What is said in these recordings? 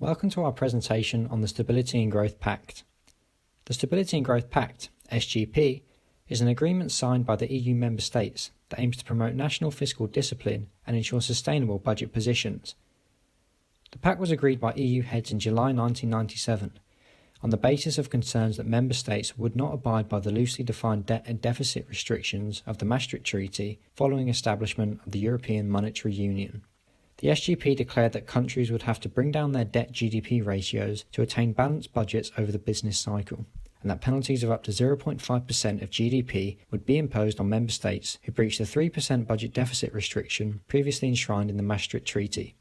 Welcome to our presentation on the Stability and Growth Pact. The Stability and Growth Pact, SGP, is an agreement signed by the EU member states that aims to promote national fiscal discipline and ensure sustainable budget positions. The pact was agreed by EU heads in July 1997 on the basis of concerns that member states would not abide by the loosely defined debt and deficit restrictions of the Maastricht Treaty following establishment of the European Monetary Union. The SGP declared that countries would have to bring down their debt-GDP ratios to attain balanced budgets over the business cycle, and that penalties of up to 0.5% of GDP would be imposed on member states who breached the 3% budget deficit restriction previously enshrined in the Maastricht Treaty.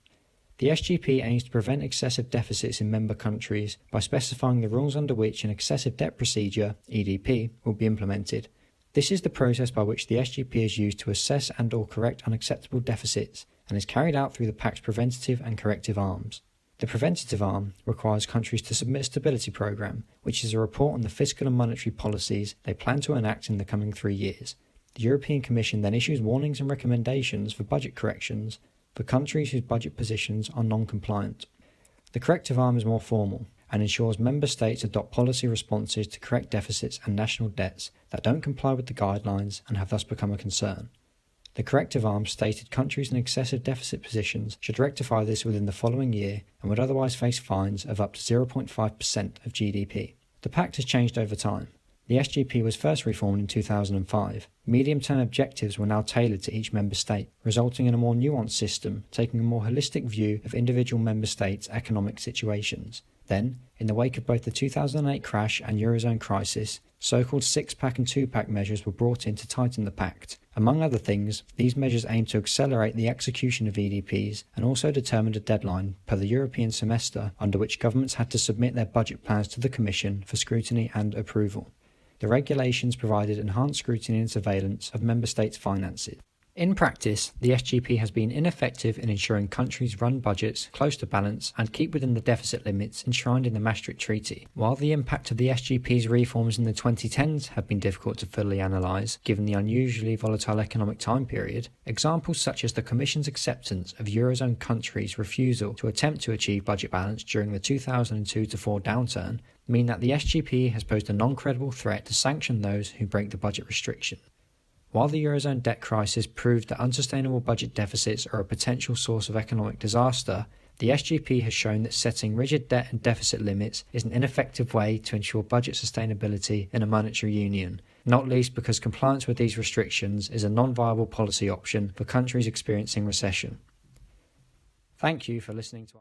The SGP aims to prevent excessive deficits in member countries by specifying the rules under which an excessive debt procedure, EDP, will be implemented. This is the process by which the SGP is used to assess and/or correct unacceptable deficits, and is carried out through the Pact's Preventative and Corrective Arms. The Preventative Arm requires countries to submit a stability programme, which is a report on the fiscal and monetary policies they plan to enact in the coming 3 years. The European Commission then issues warnings and recommendations for budget corrections for countries whose budget positions are non-compliant. The Corrective Arm is more formal and ensures member states adopt policy responses to correct deficits and national debts that don't comply with the guidelines and have thus become a concern. The Corrective Arm stated countries in excessive deficit positions should rectify this within the following year and would otherwise face fines of up to 0.5% of GDP. The Pact has changed over time. The SGP was first reformed in 2005. Medium-term objectives were now tailored to each member state, resulting in a more nuanced system, taking a more holistic view of individual member states' economic situations. Then, in the wake of both the 2008 crash and Eurozone crisis, so-called six-pack and two-pack measures were brought in to tighten the Pact. Among other things, these measures aim to accelerate the execution of EDPs and also determined a deadline per the European semester under which governments had to submit their budget plans to the Commission for scrutiny and approval. The regulations provided enhanced scrutiny and surveillance of member states' finances. In practice, the SGP has been ineffective in ensuring countries run budgets close to balance and keep within the deficit limits enshrined in the Maastricht Treaty. While the impact of the SGP's reforms in the 2010s have been difficult to fully analyse, given the unusually volatile economic time period, examples such as the Commission's acceptance of Eurozone countries' refusal to attempt to achieve budget balance during the 2002-04 downturn mean that the SGP has posed a non-credible threat to sanction those who break the budget restriction. While the Eurozone debt crisis proved that unsustainable budget deficits are a potential source of economic disaster, the SGP has shown that setting rigid debt and deficit limits is an ineffective way to ensure budget sustainability in a monetary union, not least because compliance with these restrictions is a non-viable policy option for countries experiencing recession. Thank you for listening to